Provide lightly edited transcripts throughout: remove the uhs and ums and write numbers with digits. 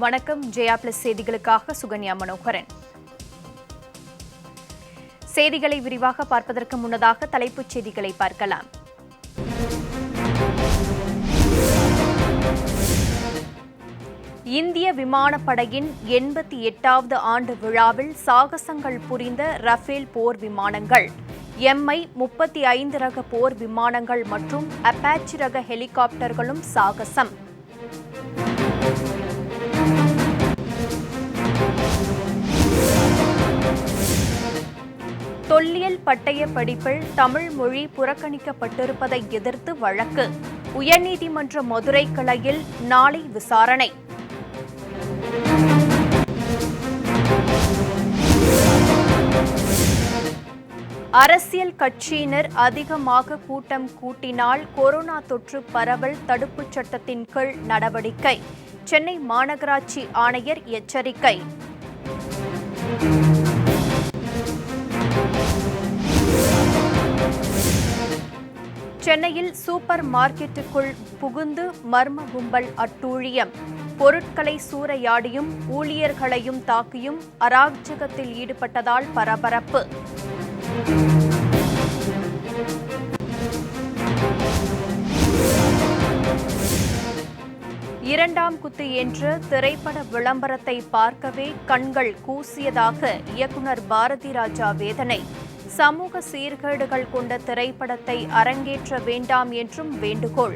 வணக்கம். ஜெயா பிளஸ் செய்திகளுக்காக சுகன்யா மனோகரன். செய்திகளை விரிவாக பார்ப்பதற்கு முன்னதாக தலைப்புச் செய்திகளை பார்க்கலாம். இந்திய விமானப்படையின் 88வது ஆண்டு விழாவில் சாகசங்கள் புரிந்த ரஃபேல் போர் விமானங்கள், Mi-35 ரக போர் விமானங்கள் மற்றும் அப்பாச்சி ரக ஹெலிகாப்டர்களும் சாகசம். தொல்லியல் பட்டய படிப்பில் தமிழ் மொழி புறக்கணிக்கப்பட்டிருப்பதை எதிர்த்து வழக்கு, உயர்நீதிமன்ற மதுரை கிளையில் நாளை விசாரணை. அரசியல் கட்சியினர் அதிகமாக கூட்டம் கூட்டினால் கொரோனா தொற்று பரவல் தடுப்புச் சட்டத்தின் கீழ் நடவடிக்கை, சென்னை மாநகராட்சி ஆணையர் எச்சரிக்கை. சென்னையில் சூப்பர் மார்க்கெட்டுக்குள் புகுந்து மர்ம கும்பல் அட்டூழியம், பொருட்களை சூறையாடியும் ஊழியர்களையும் தாக்கியும் அராஜகத்தில் ஈடுபட்டதால் பரபரப்பு. இரண்டாம் குத்து என்ற திரைப்பட விளம்பரத்தை பார்க்கவே கண்கள் கூசியதாக இயக்குநர் பாரதி ராஜா வேதனை. சமூக சீர்கேடுகள் கொண்ட திரைப்படத்தை அரங்கேற்ற வேண்டாம் என்றும் வேண்டுகோள்.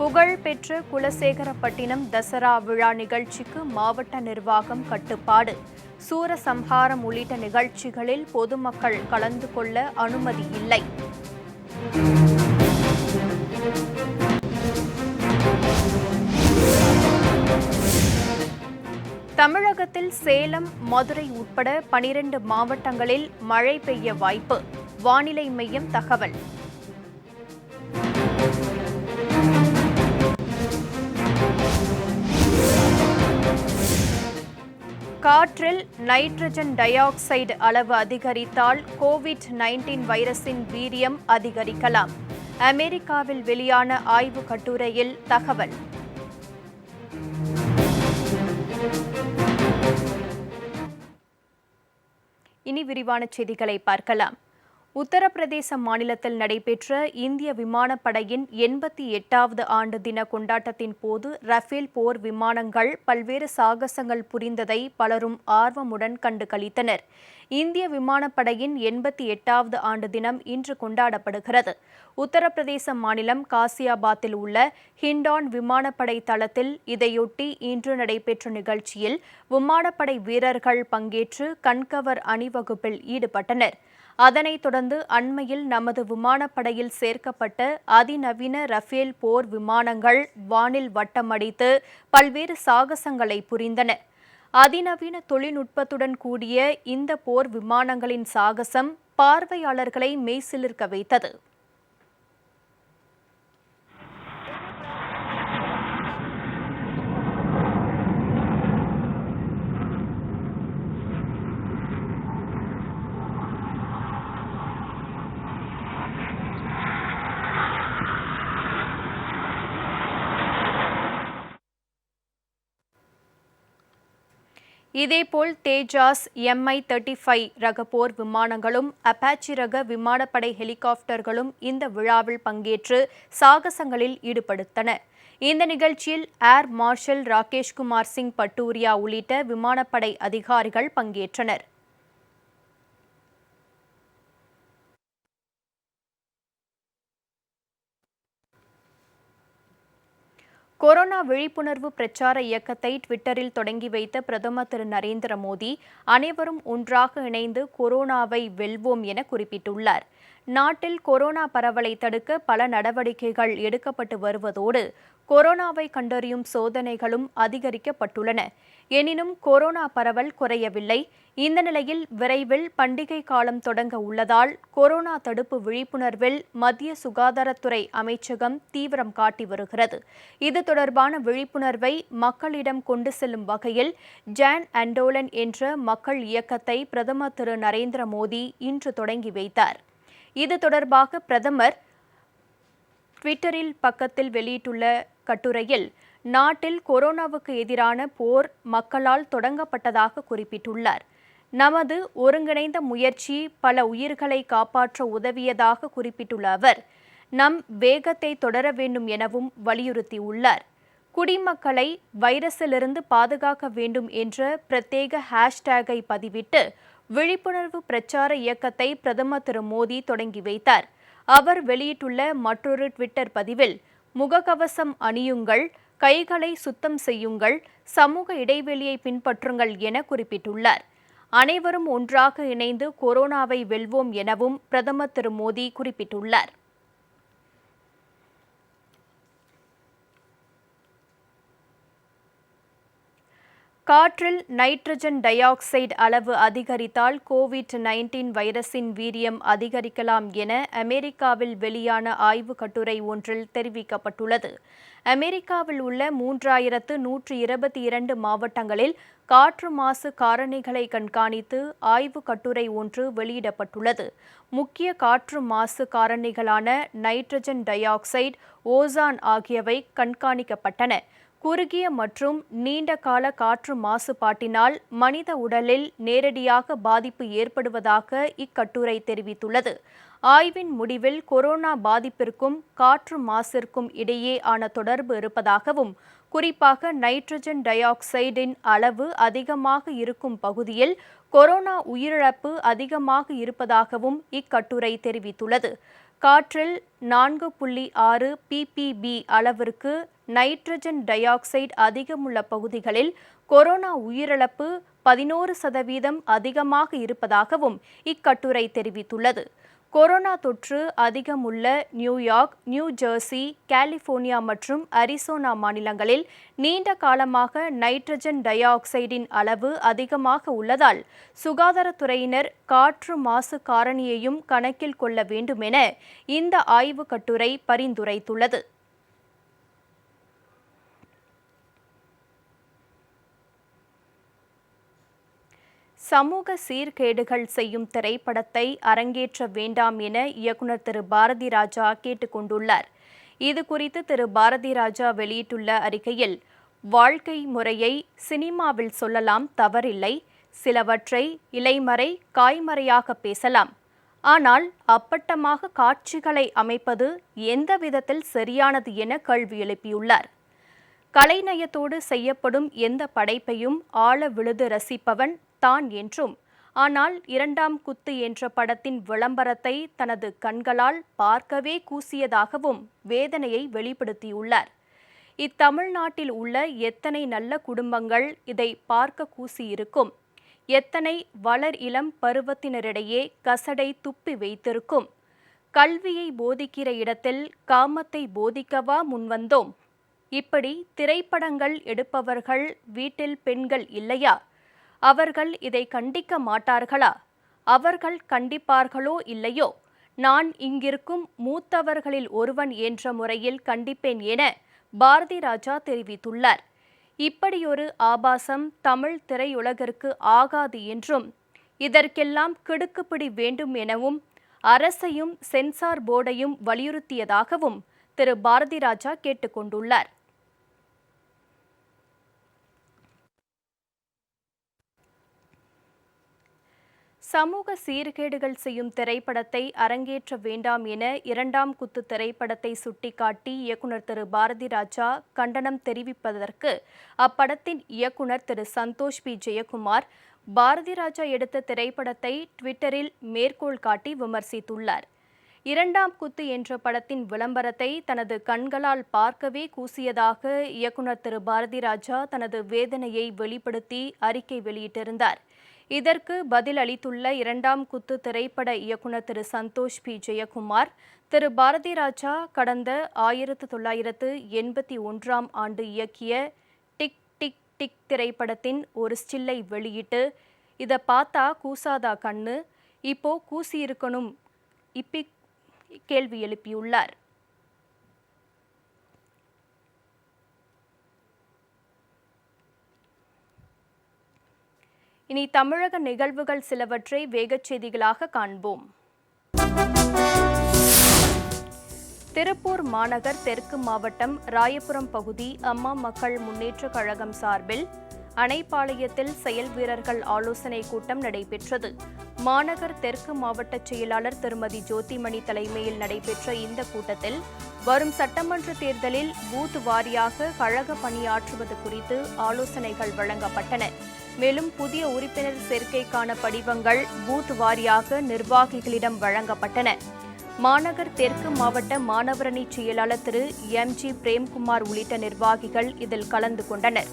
புகழ்பெற்ற குலசேகரப்பட்டினம் தசரா விழா நிகழ்ச்சிக்கு மாவட்ட நிர்வாகம் கட்டுப்பாடு. சூரசம்ஹாரம் உள்ளிட்ட நிகழ்ச்சிகளில் பொதுமக்கள் கலந்து கொள்ள அனுமதி இல்லை. தமிழகத்தில் சேலம், மதுரை உட்பட 12 மாவட்டங்களில் மழை பெய்ய வாய்ப்பு, வானிலை மையம் தகவல். காற்றில் நைட்ரஜன் டை ஆக்சைடு அளவு அதிகரித்தால் கோவிட்-19 வைரஸின் வீரியம் அதிகரிக்கலாம். அமெரிக்காவில் வெளியான ஆய்வு கட்டுரையில் தகவல். இனி விரிவான செய்திகளை பார்க்கலாம். உத்தரப்பிரதேச மாநிலத்தில் நடைபெற்ற இந்திய விமானப்படையின் 88வது ஆண்டு தின கொண்டாட்டத்தின் போது ரஃபேல் போர் விமானங்கள் பல்வேறு சாகசங்கள் புரிந்ததை பலரும் ஆர்வமுடன் கண்டு களித்தனர். இந்திய விமானப்படையின் 88வது ஆண்டு தினம் இன்று கொண்டாடப்படுகிறது. உத்தரப்பிரதேச மாநிலம் காசியாபாத்தில் உள்ள ஹிண்டான் விமானப்படை தளத்தில் இதையொட்டி இன்று நடைபெற்ற நிகழ்ச்சியில் விமானப்படை வீரர்கள் பங்கேற்று கண்கவர் அணிவகுப்பில் ஈடுபட்டனர். அதனைத் தொடர்ந்து அண்மையில் நமது விமானப்படையில் சேர்க்கப்பட்ட அதிநவீன ரஃபேல் போர் விமானங்கள் வானில் வட்டமடித்து பல்வேறு சாகசங்களை புரிந்தன. அதிநவீன தொழில்நுட்பத்துடன் கூடிய இந்த போர் விமானங்களின் சாகசம் பார்வையாளர்களை மெய்சிலிர்க்க வைத்தது. இதேபோல் தேஜாஸ், Mi-35 ரக போர் விமானங்களும் அப்பாச்சி ரக விமானப்படை ஹெலிகாப்டர்களும் இந்த விழாவில் பங்கேற்று சாகசங்களில் ஈடுபடுத்தன. இந்த நிகழ்ச்சியில் ஏர் மார்ஷல் ராகேஷ்குமார் சிங் பட்டூரியா உள்ளிட்ட விமானப்படை அதிகாரிகள் பங்கேற்றனர். கொரோனா விழிப்புணர்வு பிரச்சார இயக்கத்தை ட்விட்டரில் தொடங்கி வைத்த பிரதமர் திரு நரேந்திர மோடி, அனைவரும் ஒன்றாக இணைந்து கொரோனாவை வெல்வோம் என குறிப்பிட்டுள்ளார். நாட்டில் கொரோனா பரவலை தடுக்க பல நடவடிக்கைகள் எடுக்கப்பட்டு வருவதோடு கொரோனாவை கண்டறியும் சோதனைகளும் அதிகரிக்கப்பட்டுள்ளன. எனினும் கொரோனா பரவல் குறையவில்லை. இந்த நிலையில் விரைவில் பண்டிகை காலம் தொடங்க உள்ளதால் கொரோனா தடுப்பு விழிப்புணர்வில் மத்திய சுகாதாரத்துறை அமைச்சகம் தீவிரம் காட்டி வருகிறது. இது தொடர்பான விழிப்புணர்வை மக்களிடம் கொண்டு செல்லும் வகையில் ஜான் அண்டோலன் என்ற மக்கள் இயக்கத்தை பிரதமர் திரு நரேந்திர மோடி இன்று தொடங்கி வைத்தார். இது தொடர்பாக பிரதமர் ட்விட்டரில் பக்கத்தில் வெளியிட்டுள்ள கட்டுரையில் நாட்டில் கொரோனாவுக்கு எதிரான போர் மக்களால் தொடங்கப்பட்டதாக குறிப்பிட்டுள்ளார். நமது ஒருங்கிணைந்த முயற்சி பல உயிர்களை காப்பாற்ற உதவியதாக குறிப்பிட்டுள்ள அவர் நம் வேகத்தை தொடர வேண்டும் எனவும் வலியுறுத்தியுள்ளார். குடிமக்களை வைரஸிலிருந்து பாதுகாக்க வேண்டும் என்ற பிரத்யேக ஹேஷ்டேகை பதிவிட்டு விழிப்புணர்வு பிரச்சார இயக்கத்தை பிரதமர் திரு மோடி தொடங்கி வைத்தார். அவர் வெளியிட்டுள்ள மற்றொரு ட்விட்டர் பதிவில் முகக்கவசம் அணியுங்கள், கைகளை சுத்தம் செய்யுங்கள், சமூக இடைவெளியை பின்பற்றுங்கள் என குறிப்பிட்டுள்ளார். அனைவரும் ஒன்றாக இணைந்து கொரோனாவை வெல்வோம் எனவும் பிரதமர் திரு மோடி குறிப்பிட்டுள்ளார். காற்றில் நைட்ரஜன் டை ஆக்சைடு அளவு அதிகரித்தால் கோவிட்-19 வைரஸின் வீரியம் அதிகரிக்கலாம் என அமெரிக்காவில் வெளியான ஆய்வுக் கட்டுரை ஒன்றில் தெரிவிக்கப்பட்டுள்ளது. அமெரிக்காவில் உள்ள 3122 மாவட்டங்களில் காற்று மாசு காரணிகளை கண்காணித்து ஆய்வுக் கட்டுரை ஒன்று வெளியிடப்பட்டுள்ளது. முக்கிய காற்று மாசு காரணிகளான நைட்ரஜன் டை ஆக்சைடு, ஓசான் ஆகியவை கண்காணிக்கப்பட்டன. குறுகிய மற்றும் நீண்ட கால காற்று மாசுபாட்டினால் மனித உடலில் நேரடியாக பாதிப்பு ஏற்படுவதாக இக்கட்டுரை தெரிவித்துள்ளது. ஆய்வின் முடிவில் கொரோனா பாதிப்பிற்கும் காற்று மாசிற்கும் இடையே ஆன தொடர்பு இருப்பதாகவும், குறிப்பாக நைட்ரஜன் டை ஆக்சைடின் அளவு அதிகமாக இருக்கும் பகுதியில் கொரோனா உயிரிழப்பு அதிகமாக இருப்பதாகவும் இக்கட்டுரை தெரிவித்துள்ளது. காற்றில் 4.6 ppb அளவிற்கு நைட்ரஜன் டை ஆக்சைடு அதிகமுள்ள பகுதிகளில் கொரோனா உயிரிழப்பு 11% அதிகமாக இருப்பதாகவும் இக்கட்டுரை தெரிவித்துள்ளது. கொரோனா தொற்று அதிகமுள்ள நியூயார்க், நியூ ஜெர்சி, கலிபோர்னியா மற்றும் அரிசோனா மாநிலங்களில் நீண்ட காலமாக நைட்ரஜன் டை ஆக்சைடின் அளவு அதிகமாக உள்ளதால் சுகாதாரத்துறையினர் காற்று மாசு காரணியையும் கணக்கில் கொள்ள வேண்டும் என இந்த ஆய்வுக் கட்டுரை பரிந்துரைத்துள்ளது. சமூக சீர்கேடுகள் செய்யும் திரைப்படத்தை அரங்கேற்ற வேண்டாம் என இயக்குநர் திரு பாரதி ராஜா கேட்டுக் கொண்டுள்ளார். இதுகுறித்து திரு பாரதி ராஜா வெளியிட்டுள்ள அறிக்கையில், வாழ்க்கை முறையை சினிமாவில் சொல்லலாம், தவறில்லை. சிலவற்றை இலைமறை காய்மறையாக பேசலாம். ஆனால் அப்பட்டமாக காட்சிகளை அமைப்பது எந்த விதத்தில் சரியானது என கேள்வி எழுப்பியுள்ளார். கலைநயத்தோடு செய்யப்படும் எந்த படைப்பையும் ஆழ விழுது ரசிப்பவன் தான் என்றும், ஆனால் 2ஆம் குத்து என்ற படத்தின் விளம்பரத்தை தனது கண்களால் பார்க்கவே கூசியதாகவும் வேதனையை வெளிப்படுத்தியுள்ளார். இத்தமிழ்நாட்டில் உள்ள எத்தனை நல்ல குடும்பங்கள் இதை பார்க்க கூசியிருக்கும், எத்தனை வளர் இளம் பருவத்தினரிடையே கசடை துப்பி வைத்திருக்கும். கல்வியை போதிக்கிற இடத்தில் காமத்தை போதிக்கவா முன்வந்தோம்? இப்படி திரைப்படங்கள் எடுப்பவர்கள் வீட்டில் பெண்கள் இல்லையா? அவர்கள் இதை கண்டிக்க மாட்டார்களா? அவர்கள் கண்டிப்பார்களோ இல்லையோ, நான் இங்கிருக்கும் மூத்தவர்களில் ஒருவன் என்ற முறையில் கண்டிப்பேன் என பாரதி ராஜா தெரிவித்துள்ளார். இப்படியொரு ஆபாசம் தமிழ் திரையுலகிற்கு ஆகாது என்றும், இதற்கெல்லாம் கிடுக்குப்பிடி வேண்டும் எனவும் அரசையும் சென்சார் போர்டையும் வலியுறுத்தியதாகவும் திரு பாரதி ராஜா கேட்டுக்கொண்டுள்ளார். சமூக சீர்கேடுகள் செய்யும் திரைப்படத்தை அரங்கேற்ற வேண்டாம் என 2ஆம் குத்து திரைப்படத்தை சுட்டிக்காட்டி இயக்குநர் திரு பாரதி ராஜா கண்டனம் தெரிவிப்பதற்கு அப்படத்தின் இயக்குநர் திரு சந்தோஷ் பி ஜெயக்குமார் பாரதி ராஜா எடுத்த திரைப்படத்தை ட்விட்டரில் மேற்கோள் காட்டி விமர்சித்துள்ளார். 2ஆம் குத்து என்ற படத்தின் விளம்பரத்தை தனது கண்களால் பார்க்கவே கூசியதாக இயக்குநர் திரு பாரதி ராஜா தனது வேதனையை வெளிப்படுத்தி அறிக்கை வெளியிட்டிருந்தார். இதற்கு பதில் அளித்துள்ள 2ஆம் குத்து திரைப்பட இயக்குநர் திரு சந்தோஷ் பி ஜெயக்குமார், திரு பாரதி ராஜா கடந்த 1981ஆம் ஆண்டு இயக்கிய டிக் டிக் டிக் திரைப்படத்தின் ஒரு ஸ்டில்லை வெளியிட்டு, இதை பார்த்தா கூசாதா கண்ணு, இப்போ கூசியிருக்கணும் இப்பி கேள்வி எழுப்பியுள்ளார். இனி தமிழக நிகழ்வுகள் சிலவற்றை வேகச் செய்திகளாக காண்போம். திருப்பூர் மாநகர் தெற்கு மாவட்டம் ராயபுரம் பகுதி அம்மா மக்கள் முன்னேற்றக் கழகம் சார்பில் அணைப்பாளையத்தில் செயல் வீரர்கள் ஆலோசனைக் கூட்டம் நடைபெற்றது. மாநகர் தெற்கு மாவட்ட செயலாளர் திருமதி ஜோதிமணி தலைமையில் நடைபெற்ற இந்த கூட்டத்தில் வரும் சட்டமன்ற தேர்தலில் பூத் வாரியாக கழக பணியாற்றுவது குறித்து ஆலோசனைகள் வழங்கப்பட்டன. மேலும் புதிய உறுப்பினர் சேர்க்கைக்கான படிவங்கள் பூத் வாரியாக நிர்வாகிகளிடம் வழங்கப்பட்டன. மாநகர் தெற்கு மாவட்ட மாணவரணி செயலாளர் திரு எம்.ஜி. பிரேம்குமார் உள்ளிட்ட நிர்வாகிகள் இதில் கலந்து கொண்டனர்.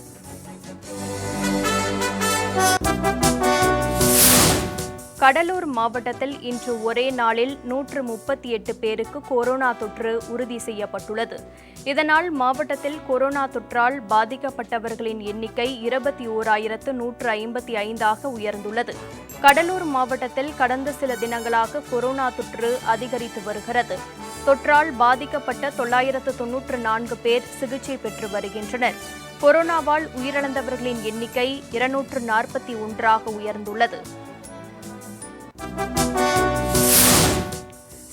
கடலூர் மாவட்டத்தில் இன்று ஒரே நாளில் 138 பேருக்கு கொரோனா தொற்று உறுதி செய்யப்பட்டுள்ளது. இதனால் மாவட்டத்தில் கொரோனா தொற்றால் பாதிக்கப்பட்டவர்களின் எண்ணிக்கை 21,155 உயர்ந்துள்ளது. கடலூர் மாவட்டத்தில் கடந்த சில தினங்களாக கொரோனா தொற்று அதிகரித்து வருகிறது. தொற்றால் பாதிக்கப்பட்ட 994 பேர் சிகிச்சை பெற்று வருகின்றனர். கொரோனாவால் உயிரிழந்தவர்களின் எண்ணிக்கை 241 உயர்ந்துள்ளது.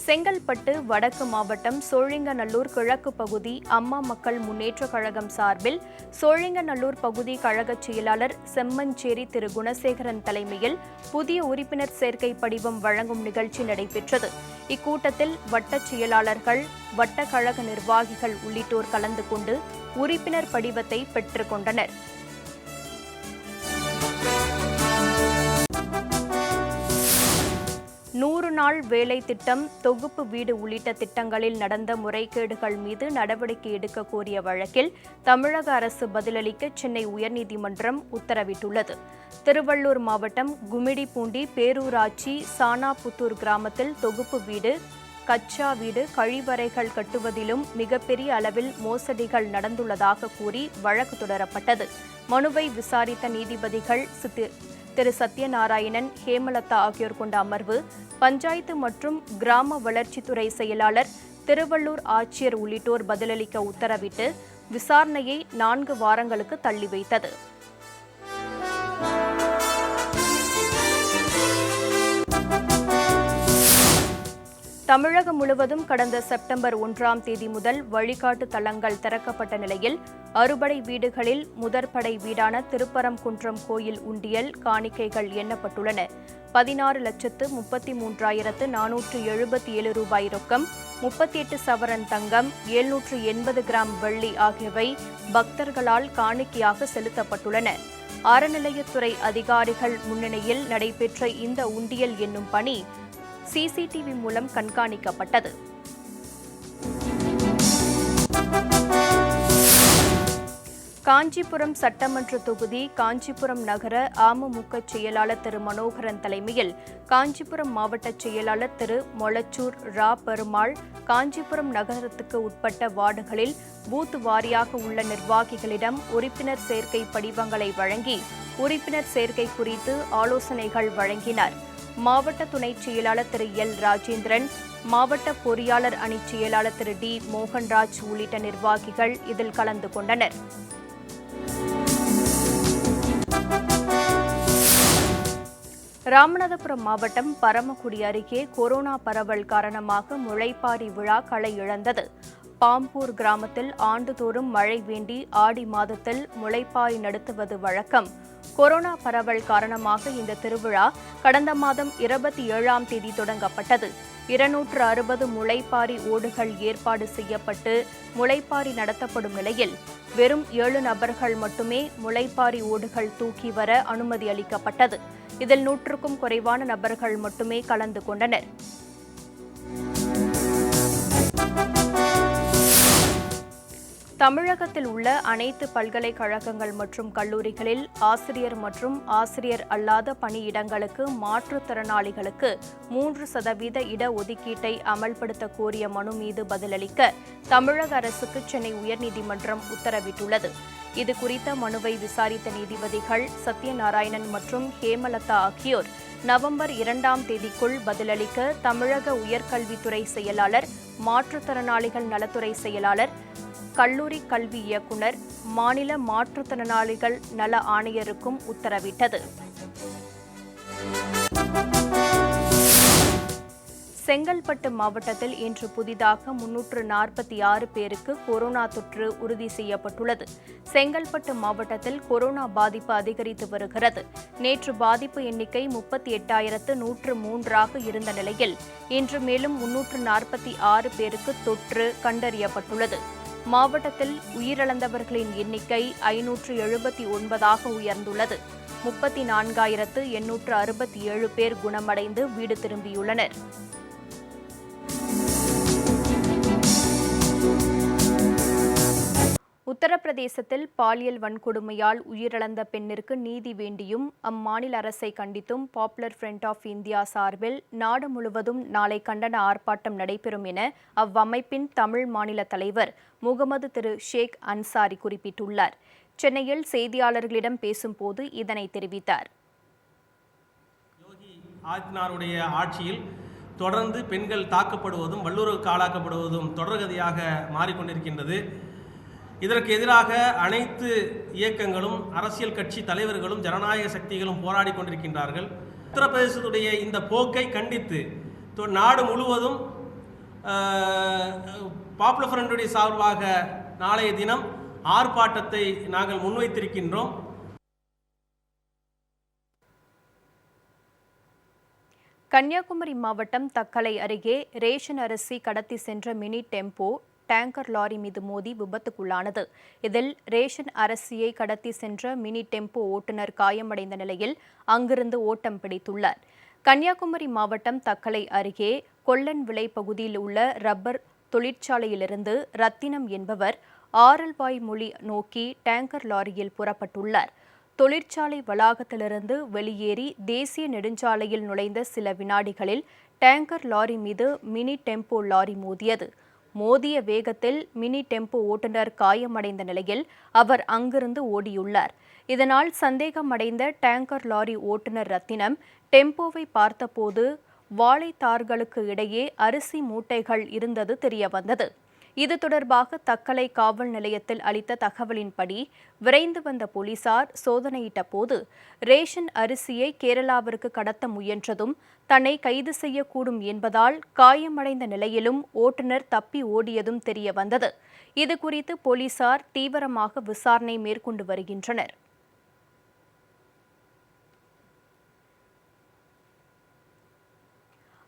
செங்கல்பட்டு வடக்கு மாவட்டம் சோழிங்கநல்லூர் கிழக்கு பகுதி அம்மா மக்கள் முன்னேற்றக் கழகம் சார்பில் சோழிங்கநல்லூர் பகுதி கழக செயலாளர் செம்மஞ்சேரி திரு குணசேகரன் தலைமையில் புதிய உறுப்பினர் சேர்க்கை படிவம் வழங்கும் நிகழ்ச்சி நடைபெற்றது. இக்கூட்டத்தில் வட்டச் செயலாளர்கள், வட்ட கழக நிர்வாகிகள் உள்ளிட்டோர் கலந்து கொண்டு உறுப்பினர் படிவத்தை பெற்றுக் கொண்டனர். நூறு நாள் வேலை திட்டம், தொகுப்பு வீடு உள்ளிட்ட திட்டங்களில் நடந்த முறைகேடுகள் மீது நடவடிக்கை எடுக்க கோரிய வழக்கில் தமிழக அரசு பதிலளிக்க சென்னை உயர்நீதிமன்றம் உத்தரவிட்டுள்ளது. திருவள்ளூர் மாவட்டம் கும்மிடிப்பூண்டி பேரூராட்சி சானாபுத்தூர் கிராமத்தில் தொகுப்பு வீடு, கச்சா வீடு, கழிவறைகள் கட்டுவதிலும் மிகப்பெரிய அளவில் மோசடிகள் நடந்துள்ளதாக கூறி வழக்கு தொடரப்பட்டது. மனுவை விசாரித்த நீதிபதிகள் திரு சத்யநாராயணன், ஹேமலதா ஆகியோர் கொண்ட அமர்வு பஞ்சாயத்து மற்றும் கிராம வளர்ச்சித்துறை செயலாளர், திருவள்ளூர் ஆட்சியர் உள்ளிட்டோர் பதிலளிக்க உத்தரவிட்டு விசாரணையை 4 வாரங்களுக்கு தள்ளி வைத்தது. தமிழகம் முழுவதும் கடந்த செப்டம்பர் 1 முதல் வழிகாட்டு தலங்கள் திறக்கப்பட்ட நிலையில் அறுபடை வீடுகளில் முதற்படை வீடான திருப்பரங்குன்றம் கோயில் உண்டியல் காணிக்கைகள் எண்ணப்பட்டுள்ளன. 16,33,477 ரூபாய் ரொக்கம், 38 சவரன் தங்கம், 780 கிராம் வெள்ளி ஆகியவை பக்தர்களால் காணிக்கையாக செலுத்தப்பட்டுள்ளன. அறநிலையத்துறை அதிகாரிகள் முன்னிலையில் நடைபெற்ற இந்த உண்டியல் எண்ணும் பணி சிசிடிவி மூலம் கண்காணிக்கப்பட்டது. காஞ்சிபுரம் சட்டமன்ற தொகுதி காஞ்சிபுரம் நகர அமமுக செயலாளர் திரு மனோகரன் தலைமையில் காஞ்சிபுரம் மாவட்ட செயலாளர் திரு மொளச்சூர் ரா பெருமாள் காஞ்சிபுரம் நகரத்துக்கு உட்பட்ட வார்டுகளில் பூத் வாரியாக உள்ள நிர்வாகிகளிடம் உறுப்பினர் சேர்க்கை படிவங்களை வழங்கி உறுப்பினர் சேர்க்கை குறித்து ஆலோசனைகள் வழங்கினார். மாவட்ட துணைச் செயலாளர் திரு எல். ராஜேந்திரன், மாவட்ட பொறியாளர் அணி செயலாளர் திரு டி. மோகன்ராஜ் உள்ளிட்ட நிர்வாகிகள் இதில் கலந்து கொண்டனர். ராமநாதபுரம் மாவட்டம் பரமக்குடி அருகே கொரோனா பரவல் காரணமாக முளைப்பாரி விழா களை இழந்தது. பாம்பூர் கிராமத்தில் ஆண்டுதோறும் மழை வேண்டி ஆடி மாதத்தில் முளைப்பாரி நடத்துவது வழக்கம். கொரோனா பரவல் காரணமாக இந்த திருவிழா கடந்த மாதம் 27 தொடங்கப்பட்டது. 260 முளைப்பாரி ஓடுகள் ஏற்பாடு செய்யப்பட்டு முளைப்பாரி நடத்தப்படும் நிலையில் வெறும் 7 நபர்கள் மட்டுமே முளைப்பாரி ஓடுகள் தூக்கி வர அனுமதி அளிக்கப்பட்டது. இதில் 100க்கும் குறைவான நபர்கள் மட்டுமே கலந்து கொண்டனர். தமிழகத்தில் உள்ள அனைத்து பல்கலைக்கழகங்கள் மற்றும் கல்லூரிகளில் ஆசிரியர் மற்றும் ஆசிரியர் அல்லாத பணியிடங்களுக்கு மாற்றுத்திறனாளிகளுக்கு 3% இடஒதுக்கீட்டை அமல்படுத்த கோரிய மனு மீது பதிலளிக்க தமிழக அரசுக்கு சென்னை உயர்நீதிமன்றம் உத்தரவிட்டுள்ளது. இதுகுறித்த மனுவை விசாரித்த நீதிபதிகள் சத்யநாராயணன் மற்றும் ஹேமலதா ஆகியோர் நவம்பர் 2 பதிலளிக்க தமிழக உயர்கல்வித்துறை செயலாளர், மாற்றுத்திறனாளிகள் நலத்துறை செயலாளர், கல்லூரி கல்வி இயக்குநர், மாநில மாற்றுத்திறனாளிகள் நல ஆணையருக்கும் உத்தரவிட்டது. செங்கல்பட்டு மாவட்டத்தில் இன்று புதிதாக 346 பேருக்கு கொரோனா தொற்று உறுதி செய்யப்பட்டுள்ளது. செங்கல்பட்டு மாவட்டத்தில் கொரோனா பாதிப்பு அதிகரித்து வருகிறது. நேற்று பாதிப்பு எண்ணிக்கை 38,103ஆக இருந்த நிலையில் இன்று மேலும் 346 பேருக்கு தொற்று கண்டறியப்பட்டுள்ளது. மாவட்டத்தில் உயிரிழந்தவர்களின் எண்ணிக்கை 579ஆக உயர்ந்துள்ளது. 34,867 பேர் குணமடைந்து வீடு திரும்பியுள்ளனர். உத்தரப்பிரதேசத்தில் பாலியல் வன்கொடுமையால் உயிரிழந்த பெண்ணிற்கு நீதி வேண்டியும் அம்மாநில அரசை கண்டித்தும் பாப்புலர் ஃப்ரண்ட் ஆஃப் இந்தியா சார்பில் நாடு முழுவதும் நாளை கண்டன ஆர்ப்பாட்டம் நடைபெறும் என அவ்வமைப்பின் தமிழ் மாநில தலைவர் முகமது திரு ஷேக் அன்சாரி குறிப்பிட்டுள்ளார். சென்னையில் செய்தியாளர்களிடம் பேசும்போது இதனை தெரிவித்தார். யோகி ஆதித்யநாத்துடைய ஆட்சியில் தொடர்ந்து பெண்கள் தாக்கப்படுவதும் வல்லுறவுக்கு ஆளாக்கப்படுவதும் தொடர்கதையாக மாறிக்கொண்டிருக்கின்றது. இதற்கு எதிராக அனைத்து இயக்கங்களும் அரசியல் கட்சி தலைவர்களும் ஜனநாயக சக்திகளும் போராடி கொண்டிருக்கின்றார்கள். உத்தரப்பிரதேசத்துடைய இந்த போக்கை கண்டித்து நாடு முழுவதும் பாப்புலர் ஃப்ரண்டுடைய சார்பாக நாளைய தினம் ஆர்ப்பாட்டத்தை நாங்கள் முன்வைத்திருக்கின்றோம். கன்னியாகுமரி மாவட்டம் தக்கலை அருகே ரேஷன் அரிசி கடத்தி சென்ற மினி டெம்போ டேங்கர் லாரி மீது மோதி விபத்துக்குள்ளானது. இதில் ரேஷன் அரிசியை கடத்தி சென்ற மினி டெம்போ ஓட்டுநர் காயமடைந்த நிலையில் அங்கிருந்து ஓட்டம் பிடித்துள்ளார். கன்னியாகுமரி மாவட்டம் தக்கலை அருகே கொல்லன்விளை பகுதியில் உள்ள ரப்பர் தொழிற்சாலையிலிருந்து ரத்தினம் என்பவர் ஆரல்வாய்மொழி நோக்கி டேங்கர் லாரியில் புறப்பட்டுள்ளார். தொழிற்சாலை வளாகத்திலிருந்து வெளியேறி தேசிய நெடுஞ்சாலையில் நுழைந்த சில வினாடிகளில் டேங்கர் லாரி மீது மினி டெம்போ லாரி மோதியது. மோதிய வேகத்தில் மினி டெம்போ ஓட்டுநர் காயமடைந்த நிலையில் அவர் அங்கிருந்து ஓடியுள்ளார். இதனால் சந்தேகமடைந்த டேங்கர் லாரி ஓட்டுநர் ரத்தினம் டெம்போவை பார்த்தபோது வாழைத்தார்களுக்கு இடையே அரிசி மூட்டைகள் இருந்தது தெரியவந்தது. இது தொடர்பாக தக்கலை காவல் நிலையத்தில் அளித்த தகவலின்படி விரைந்து வந்த போலீசார் சோதனையிட்ட போது ரேஷன் அரிசியை கேரளாவிற்கு கடத்த முயன்றதும் தன்னை கைது செய்யக்கூடும் என்பதால் காயமடைந்த நிலையிலும் ஓட்டுநர் தப்பி ஓடியதும் தெரியவந்தது. இதுகுறித்து போலீசார் தீவிரமாக விசாரணை மேற்கொண்டு வருகின்றனர்.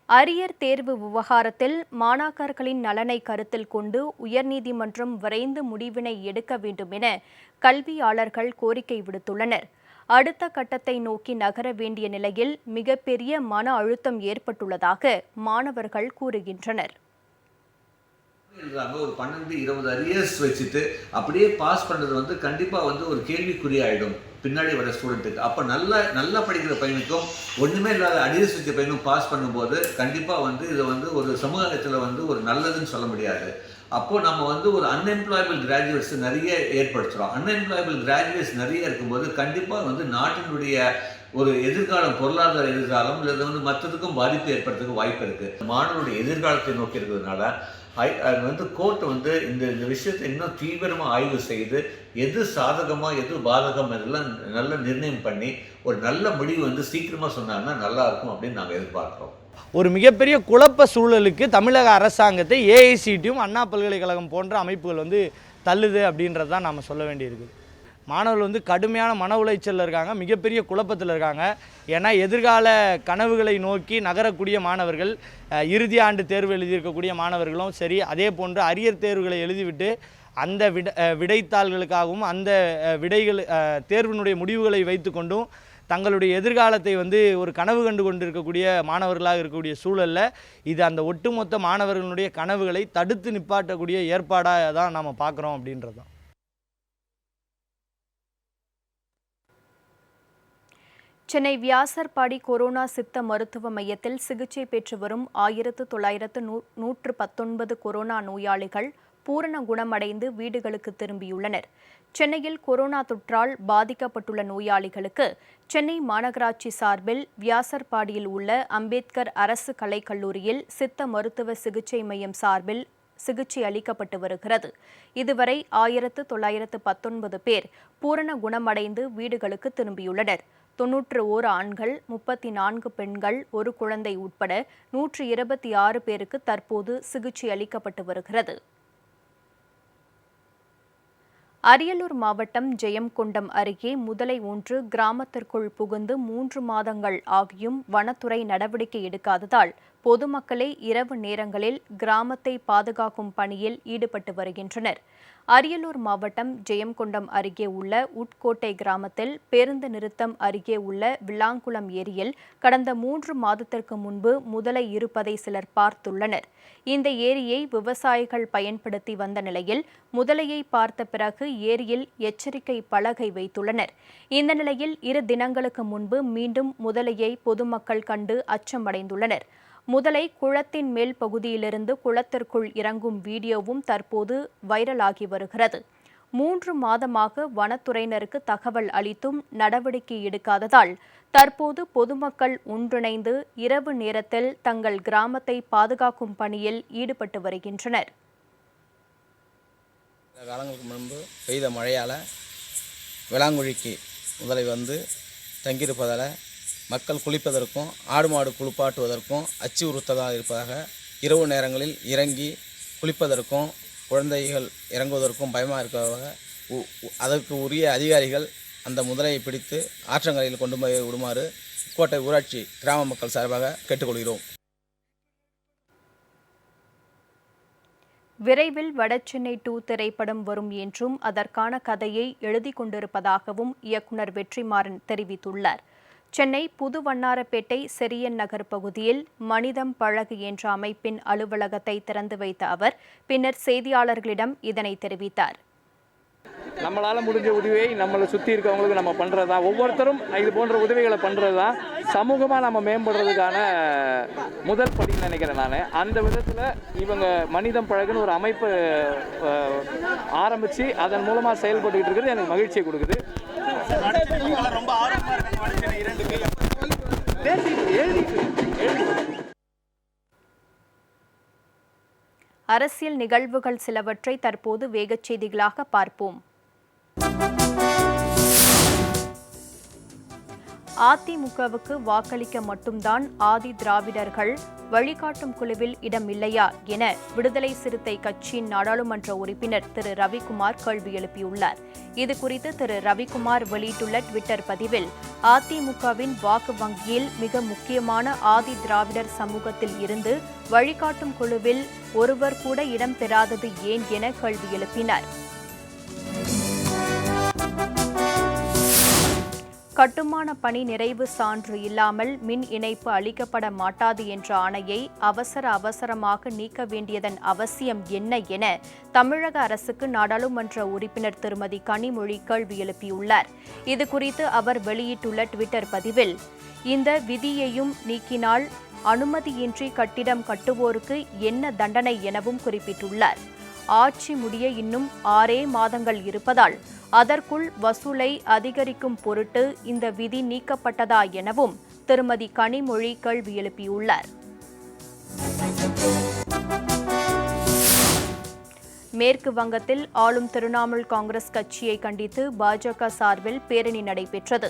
அரியர் தேர்வு விவகாரத்தில் மாணாக்கர்களின் நலனை கருத்தில் கொண்டு உயர்நீதிமன்றம் விரைந்து முடிவினை எடுக்க வேண்டும் என கல்வியாளர்கள் கோரிக்கை விடுத்துள்ளனர். அடுத்த கட்டத்தை நோக்கி நகர வேண்டிய நிலையில் மிகப்பெரிய மன அழுத்தம் ஏற்பட்டுள்ளதாக மாணவர்கள் கூறுகின்றனர். ஒரு 12-20 அரியர்ஸ் வச்சுட்டு அப்படியே பாஸ் பண்ணுறது கண்டிப்பாக ஒரு கேள்விக்குறி ஆகிடும் பின்னாடி வர ஸ்டூடெண்ட்டுக்கு. அப்போ நல்லா படிக்கிற பையனுக்கும் ஒன்றுமே இல்லாத அரியர்ஸ் வச்ச பையனும் பாஸ் பண்ணும்போது கண்டிப்பாக இதை ஒரு சமுதாயத்தில் ஒரு நல்லதுன்னு சொல்ல முடியாது. அப்போது நம்ம ஒரு அன்எம்ப்ளாயபிள் கிராஜுவேட்ஸ் நிறைய ஏற்படுத்துகிறோம். அன்எம்ப்ளாயபிள் கிராஜுவேட்ஸ் நிறைய இருக்கும்போது கண்டிப்பாக நாட்டினுடைய ஒரு எதிர்காலம், பொருளாதார எதிர்காலம் இல்லை மற்றதுக்கும் பாதிப்பு ஏற்படுறதுக்கு வாய்ப்பு இருக்குது. மாணவனுடைய எதிர்காலத்தை நோக்கி இருக்கிறதுனால கோர்ட் இந்த விஷயத்தை இன்னும் தீவிரமாக ஆய்வு செய்து எது சாதகமாக எது பாதகம் இதெல்லாம் நல்ல நிர்ணயம் பண்ணி ஒரு நல்ல முடிவு சீக்கிரமாக சொன்னாங்கன்னா நல்லா இருக்கும் அப்படின்னு நாங்கள் எதிர்பார்க்குறோம். ஒரு மிகப்பெரிய குழப்ப சூழலுக்கு தமிழக அரசாங்கத்தை ஏஐசிடியும் அண்ணா பல்கலைக்கழகம் போன்ற அமைப்புகள் தள்ளுது அப்படின்றது தான் நாம் சொல்ல வேண்டியிருக்குது. மாணவர்கள் கடுமையான மன உளைச்சலில் இருக்காங்க, மிகப்பெரிய குழப்பத்தில் இருக்காங்க. ஏன்னா எதிர்கால கனவுகளை நோக்கி நகரக்கூடிய மாணவர்கள், இறுதி ஆண்டு தேர்வு எழுதியிருக்கக்கூடிய மாணவர்களும் சரி, அதே போன்று அரியர் தேர்வுகளை எழுதிவிட்டு அந்த விடைத்தாள்களுக்காகவும் அந்த விடைகள் தேர்வினுடைய முடிவுகளை வைத்து கொண்டும் தங்களுடைய எதிர்காலத்தை ஒரு கனவு கண்டு கொண்டிருக்கக்கூடிய மாணவர்களாக இருக்கக்கூடிய சூழலில் இது அந்த ஒட்டுமொத்த மாணவர்களுடைய கனவுகளை தடுத்து நிப்பாட்டக்கூடிய ஏற்பாடாக தான் நாம் பார்க்குறோம் அப்படின்றது தான். சென்னை வியாசர்பாடி கொரோனா சித்த மருத்துவ மையத்தில் சிகிச்சை பெற்று வரும் 1919 கொரோனா நோயாளிகள் பூரண குணமடைந்து வீடுகளுக்கு திரும்பியுள்ளனர். சென்னையில் கொரோனா தொற்றால் பாதிக்கப்பட்டுள்ள நோயாளிகளுக்கு சென்னை மாநகராட்சி சார்பில் வியாசர்பாடியில் உள்ள அம்பேத்கர் அரசு கலைக்கல்லூரியில் சித்த மருத்துவ சிகிச்சை மையம் சார்பில் சிகிச்சை அளிக்கப்பட்டு வருகிறது. இதுவரை 1919 பேர் பூரண குணமடைந்து வீடுகளுக்கு திரும்பியுள்ளனர். 91 ஆண்கள், 34 பெண்கள், ஒரு குழந்தை உட்பட 126 பேருக்கு தற்போது சிகிச்சை அளிக்கப்பட்டு வருகிறது. அரியலூர் மாவட்டம் ஜெயங்கொண்டம் அருகே முதலை ஒன்று கிராமத்திற்குள் புகுந்து 3 மாதங்கள் ஆகியும் வனத்துறை நடவடிக்கை எடுக்காததால் பொதுமக்களே இரவு நேரங்களில் கிராமத்தை பாதுகாக்கும் பணியில் ஈடுபட்டு வருகின்றனர். அரியலூர் மாவட்டம் ஜெயங்கொண்டம் அருகே உள்ள உட்கோட்டை கிராமத்தில் பேருந்து நிறுத்தம் அருகே உள்ள விளாங்குளம் ஏரியில் கடந்த 3 மாதத்திற்கு முன்பு முதலை இருப்பதை சிலர் பார்த்துள்ளனர். இந்த ஏரியை விவசாயிகள் பயன்படுத்தி வந்த நிலையில் முதலையை பார்த்த பிறகு ஏரியில் எச்சரிக்கை பலகை வைத்துள்ளனர். இந்த நிலையில் 2 தினங்களுக்கு முன்பு மீண்டும் முதலையை பொதுமக்கள் கண்டு அச்சமடைந்துள்ளனர். முதலை குளத்தின் மேல் பகுதியிலிருந்து குளத்திற்குள் இறங்கும் வீடியோவும் தற்போது வைரலாகி வருகிறது. 3 மாதமாக வனத்துறையினருக்கு தகவல் அளித்தும் நடவடிக்கை எடுக்காததால் தற்போது பொதுமக்கள் ஒன்றிணைந்து இரவு நேரத்தில் தங்கள் கிராமத்தை பாதுகாக்கும் பணியில் ஈடுபட்டு வருகின்றனர். காலங்களுக்கு முன்பு பெய்த மழையால் விளாங்குழிக்கு முதலை வந்து தங்கியிருப்பதால் மக்கள் குளிப்பதற்கும் ஆடு மாடு குளிப்பாட்டுவதற்கும் அச்சுறுத்தலாக இருப்பதாக இரவு நேரங்களில் இறங்கி குளிப்பதற்கும் குழந்தைகள் இறங்குவதற்கும் பயமாக இருப்பதாக அதற்கு உரிய அதிகாரிகள் அந்த முதலையை பிடித்து ஆற்றங்கரையில் கொண்டு போய் விடுமாறு கோட்டை ஊராட்சி கிராம மக்கள் சார்பாக கேட்டுக்கொள்கிறோம். விரைவில் வடசென்னை 2 திரைப்படம் வரும் என்றும் அதற்கான கதையை எழுதி கொண்டிருப்பதாகவும் இயக்குநர் வெற்றிமாறன் தெரிவித்துள்ளார். சென்னை புதுவண்ணாரப்பேட்டை செரியன் நகர் பகுதியில் மனிதம் பழகு என்ற அமைப்பின் அலுவலகத்தை திறந்து வைத்த அவர் பின்னர் செய்தியாளர்களிடம் இதனை தெரிவித்தார். நம்மளால் முடிஞ்ச உதவியை நம்மளை சுற்றி இருக்கவங்களுக்கு நம்ம பண்ணுறது தான். ஒவ்வொருத்தரும் இது போன்ற உதவிகளை பண்ணுறது தான் சமூகமாக நம்ம மேம்படுறதுக்கான முதல் படின்னு நினைக்கிறேன் நான். அந்த விதத்தில் இவங்க மனிதம் பழகுன்னு ஒரு அமைப்பு ஆரம்பித்து அதன் மூலமாக செயல்பட்டுக்கிட்டு இருக்கிறது எனக்கு மகிழ்ச்சியை கொடுக்குது. அரசியல் நிகழ்வுகள் சிலவற்றை தற்போது வேகச் செய்திகளாக பார்ப்போம். அதிமுகவுக்கு வாக்களிக்க மட்டும்தான் ஆதி திராவிடர்கள் வழிகாட்டும் குழுவில் இடம் இல்லையா என விடுதலை சிறுத்தை கட்சியின் நாடாளுமன்ற உறுப்பினர் திரு ரவிக்குமார் கேள்வி எழுப்பியுள்ளார். இதுகுறித்து திரு ரவிக்குமார் வெளியிட்டுள்ள ட்விட்டர் பதிவில் அதிமுகவின் வாக்கு வங்கியில் மிக முக்கியமான ஆதி திராவிடர் சமூகத்தில் இருந்து வழிகாட்டும் குழுவில் ஒருவர் கூட இடம் பெறாதது ஏன் என கேள்வி எழுப்பினார். கட்டுமான பணி நிறைவு சான்று இல்லாமல் மின் இணைப்பு அளிக்கப்பட மாட்டாது என்ற ஆணையை அவசரமாக நீக்க வேண்டியதன் அவசியம் என்ன என தமிழக அரசுக்கு நாடாளுமன்ற உறுப்பினர் திருமதி கனிமொழி கேள்வி எழுப்பியுள்ளார். இதுகுறித்து அவர் வெளியிட்டுள்ள ட்விட்டர் பதிவில் இந்த விதியையும் நீக்கினால் அனுமதியின்றி கட்டிடம் கட்டுவோருக்கு என்ன தண்டனை எனவும் குறிப்பிட்டுள்ளார். ஆட்சி முடிய இன்னும் 6 மாதங்கள் இருப்பதால் அதற்குள் வசூலை அதிகரிக்கும் பொருட்டு இந்த விதி நீக்கப்பட்டதா எனவும் திருமதி கனிமொழி கேள்வி எழுப்பியுள்ளார். மேற்கு வங்கத்தில் ஆளும் திரிணாமுல் காங்கிரஸ் கட்சியை கண்டித்து பாஜக சார்பில் பேரணி நடைபெற்றது.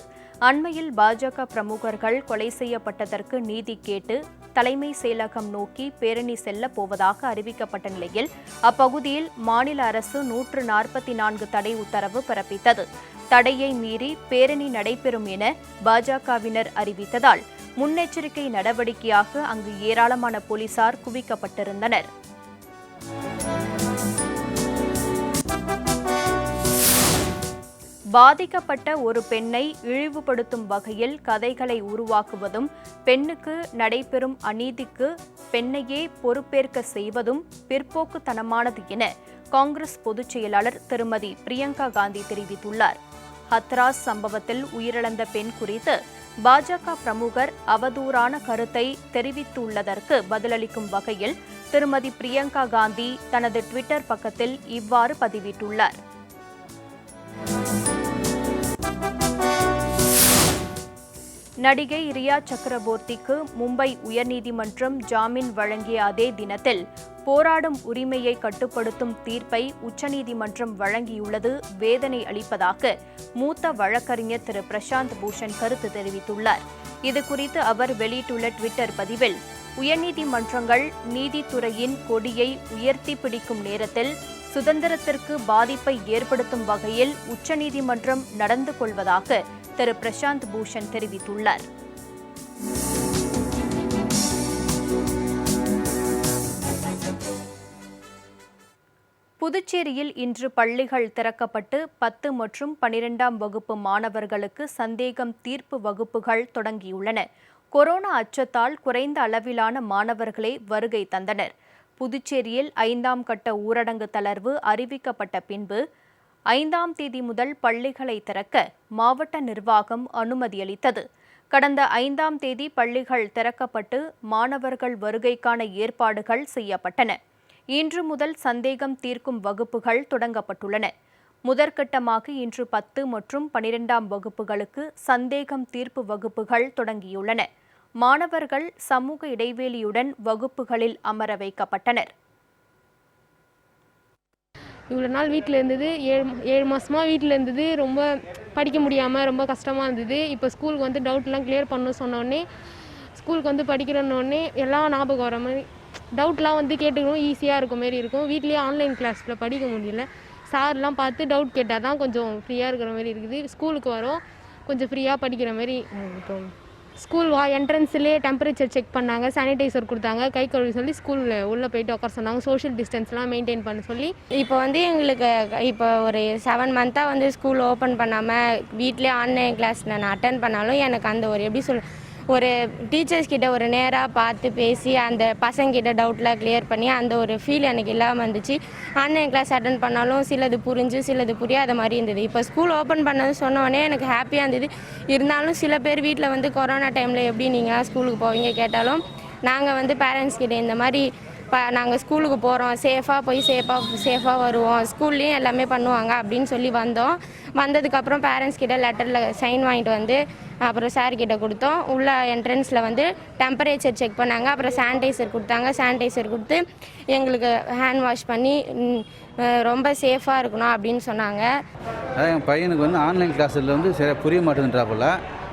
அண்மையில் பாஜக பிரமுகர்கள் கொலை செய்யப்பட்டதற்கு நீதி கேட்டு தலைமை செயலகம் நோக்கி பேரணி செல்ல போவதாக அறிவிக்கப்பட்ட நிலையில் அப்பகுதியில் மாநில அரசு 144 தடை உத்தரவு பிறப்பித்தது. தடையை மீறி பேரணி நடைபெறும் என பாஜகவினர் அறிவித்ததால் முன்னெச்சரிக்கை நடவடிக்கையாக அங்கு ஏராளமான போலீசார் குவிக்கப்பட்டிருந்தனர். பாதிக்கப்பட்ட ஒரு பெண்ணை இழிவுபடுத்தும் வகையில் கதைகளை உருவாக்குவதும் பெண்ணுக்கு நடைபெறும் அநீதிக்கு பெண்ணையே பொறுப்பேற்க செய்வதும் பிற்போக்குத்தனமானது என காங்கிரஸ் பொதுச் செயலாளர் திருமதி பிரியங்கா காந்தி தெரிவித்துள்ளார். ஹத்ராஸ் சம்பவத்தில் உயிரிழந்த பெண் குறித்து பாஜக பிரமுகர் அவதூறான கருத்தை தெரிவித்துள்ளதற்கு பதிலளிக்கும் வகையில் திருமதி பிரியங்கா காந்தி தனது ட்விட்டர் பக்கத்தில் இவ்வாறு பதிவிட்டுள்ளார். நடிகை ரியா சக்கரபோர்த்திக்கு மும்பை உயர்நீதிமன்றம் ஜாமீன் வழங்கிய அதே தினத்தில் போராடும் உரிமையை கட்டுப்படுத்தும் தீர்ப்பை உச்சநீதிமன்றம் வழங்கியுள்ளது வேதனை அளிப்பதாக மூத்த வழக்கறிஞர் திரு பிரசாந்த் பூஷன் கருத்து தெரிவித்துள்ளார். இதுகுறித்து அவர் வெளியிட்டுள்ள ட்விட்டர் பதிவில், உயர்நீதிமன்றங்கள் நீதித்துறையின் கொடியை உயர்த்தி பிடிக்கும் நேரத்தில் சுதந்திரத்திற்கு பாதிப்பை ஏற்படுத்தும் வகையில் உச்சநீதிமன்றம் நடந்து கொள்வதாக திரு பிரசாந்த் பூஷன் தெரிவித்துள்ளார். புதுச்சேரியில் இன்று பள்ளிகள் திறக்கப்பட்டு 10 மற்றும் 12ஆம் வகுப்பு மாணவர்களுக்கு சந்தேகம் தீர்ப்பு வகுப்புகள் தொடங்கியுள்ளன. கொரோனா அச்சத்தால் குறைந்த அளவிலான மாணவர்களே வருகை தந்தனர். புதுச்சேரியில் 5ஆம் கட்ட ஊரடங்கு தளர்வு அறிவிக்கப்பட்ட பின்பு 5ஆம் தேதி முதல் பள்ளிகளை திறக்க மாவட்ட நிர்வாகம் அனுமதியளித்தது. கடந்த 5ஆம் தேதி பள்ளிகள் திறக்கப்பட்டு மாணவர்கள் வருகைக்கான ஏற்பாடுகள் செய்யப்பட்டன. இன்று முதல் சந்தேகம் தீர்க்கும் வகுப்புகள் தொடங்கப்பட்டுள்ளன. முதற்கட்டமாக இன்று 10 மற்றும் 12ஆம் வகுப்புகளுக்கு சந்தேகம் தீர்ப்பு வகுப்புகள் தொடங்கியுள்ளன. மாணவர்கள் சமூக இடைவெளியுடன் வகுப்புகளில் அமர வைக்கப்பட்டனர். இவ்வளோ நாள் வீட்டில் இருந்தது, 7 மாதமாக வீட்டில் இருந்தது, ரொம்ப படிக்க முடியாமல் ரொம்ப கஷ்டமாக இருந்தது. இப்போ ஸ்கூலுக்கு வந்து டவுட்லாம் கிளியர் பண்ண சொன்னோடனே ஸ்கூலுக்கு வந்து படிக்கிறோன்னே எல்லாம் ஞாபகம் வர மாதிரி, டவுட்லாம் வந்து கேட்டுக்கணும், ஈஸியாக இருக்க மாரி இருக்கும். வீட்லேயே ஆன்லைன் கிளாஸில் படிக்க முடியல. சார்லாம் பார்த்து டவுட் கேட்டால் தான் கொஞ்சம் ஃப்ரீயாக இருக்கிற மாதிரி இருக்குது. ஸ்கூலுக்கு வரோம், கொஞ்சம் ஃப்ரீயாக படிக்கிற மாதிரி தோணும். ஸ்கூல் என்ட்ரன்ஸ்லேயே டெம்பரேச்சர் செக் பண்ணாங்க, சானிடைசர் கொடுத்தாங்க, கை கழுவி சொல்லி ஸ்கூலில் உள்ளே போயிட்டு உட்கார சொன்னாங்க, சோஷியல் டிஸ்டன்ஸ்லாம் மெயின்டைன் பண்ண சொல்லி. இப்போ வந்து எங்களுக்கு இப்போ ஒரு 7 மந்த்தாக வந்து ஸ்கூல் ஓப்பன் பண்ணாமல் வீட்டிலே ஆன்லைன் கிளாஸ் நான் அட்டன் பண்ணாலும் எனக்கு அந்த ஒரு எப்படி ஒரு டீச்சர்ஸ் கிட்ட ஒரு நேராக பார்த்து பேசி அந்த பசங்கிட்ட டவுட்லாம் கிளியர் பண்ணி அந்த ஒரு ஃபீல் எனக்கு இல்லாமல் இருந்துச்சு. ஆன்லைன் கிளாஸ் அட்டன் பண்ணாலும் சிலது புரிஞ்சு சிலது புரியாத மாதிரி இருந்தது. இப்போ ஸ்கூல் ஓப்பன் பண்ணது சொன்னோடனே எனக்கு ஹாப்பியாக இருந்தது. இருந்தாலும் சில பேர் வீட்டில் வந்து கொரோனா டைமில் எப்படி நீங்கள் ஸ்கூலுக்கு போவீங்க கேட்டாலும் நாங்கள் வந்து பேரண்ட்ஸ் கிட்ட இந்த மாதிரி நாங்கள் ஸ்கூலுக்கு போகிறோம், சேஃபாக போய் சேஃபாக வருவோம், ஸ்கூல்லேயும் எல்லாமே பண்ணுவாங்க அப்படின்னு சொல்லி வந்தோம். வந்ததுக்கப்புறம் பேரண்ட்ஸ் கிட்ட லெட்டரில் சைன் வாங்கிட்டு வந்து அப்புறம் சார்கிட்ட கொடுத்தோம். உள்ள என்ட்ரன்ஸில் வந்து டெம்பரேச்சர் செக் பண்ணாங்க, அப்புறம் சானிடைசர் கொடுத்தாங்க. சானிடைசர் கொடுத்து எங்களுக்கு ஹேண்ட் வாஷ் பண்ணி ரொம்ப சேஃபாக இருக்கணும் அப்படின்னு சொன்னாங்க. அதான் என் பையனுக்கு வந்து ஆன்லைன் கிளாஸில் வந்து சரியாக புரிய மாட்டேங்குன்றாப்புல.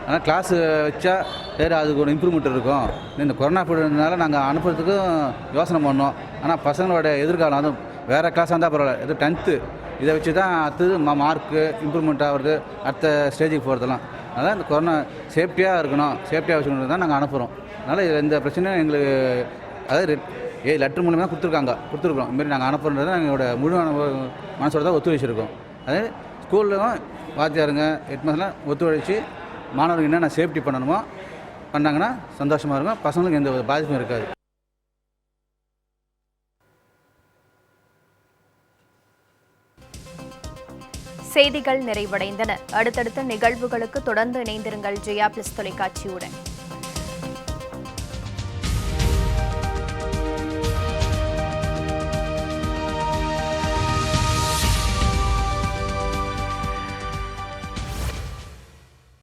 ஆனால் கிளாஸு வச்சா சரி அதுக்கு ஒரு இம்ப்ரூவ்மெண்ட் இருக்கும். இந்த கொரோனா பீரியட்னால நாங்கள் அனுப்புறதுக்கும் யோசனை பண்ணோம். ஆனால் பசங்களோட எதிர்காலம் அதுவும் வேறு கிளாஸாக இருந்தால் பரவாயில்ல, இது 10th இதை வச்சு தான் அடுத்தது மார்க்கு இம்ப்ரூவ்மெண்ட் ஆகிறது, அடுத்த ஸ்டேஜுக்கு போகிறதெல்லாம். அதான் இந்த கொரோனா சேஃப்டியாக இருக்கணும், சேஃப்டியாக வச்சுக்கணும் தான் நாங்கள் அனுப்புகிறோம். அதனால் எந்த பிரச்சனையும் எங்களுக்கு அதாவது லெட்டர் மூலமாக கொடுத்துருக்கோம். இதுமாரி நாங்கள் அனுப்புறதை எங்களோட முழு மனசோட தான் ஒத்துழைச்சிருக்கோம். அதே ஸ்கூல்லையும் வாத்தியாருங்க ஹெட்மாஸ்டர்லாம் ஒத்துழைச்சி மாணவர்களுக்கு என்னென்ன சேஃப்டி பண்ணணுமோ பண்ணாங்கன்னா சந்தோஷமாக இருக்கும், பசங்களுக்கு எந்த பாதிப்பும் இருக்காது. செய்திகள் நிறைவடைந்தன. அடுத்தடுத்த நிகழ்வுகளுக்கு தொடர்ந்து இணைந்திருங்கள் ஜெயா பிளஸ் தொலைக்காட்சியுடன்.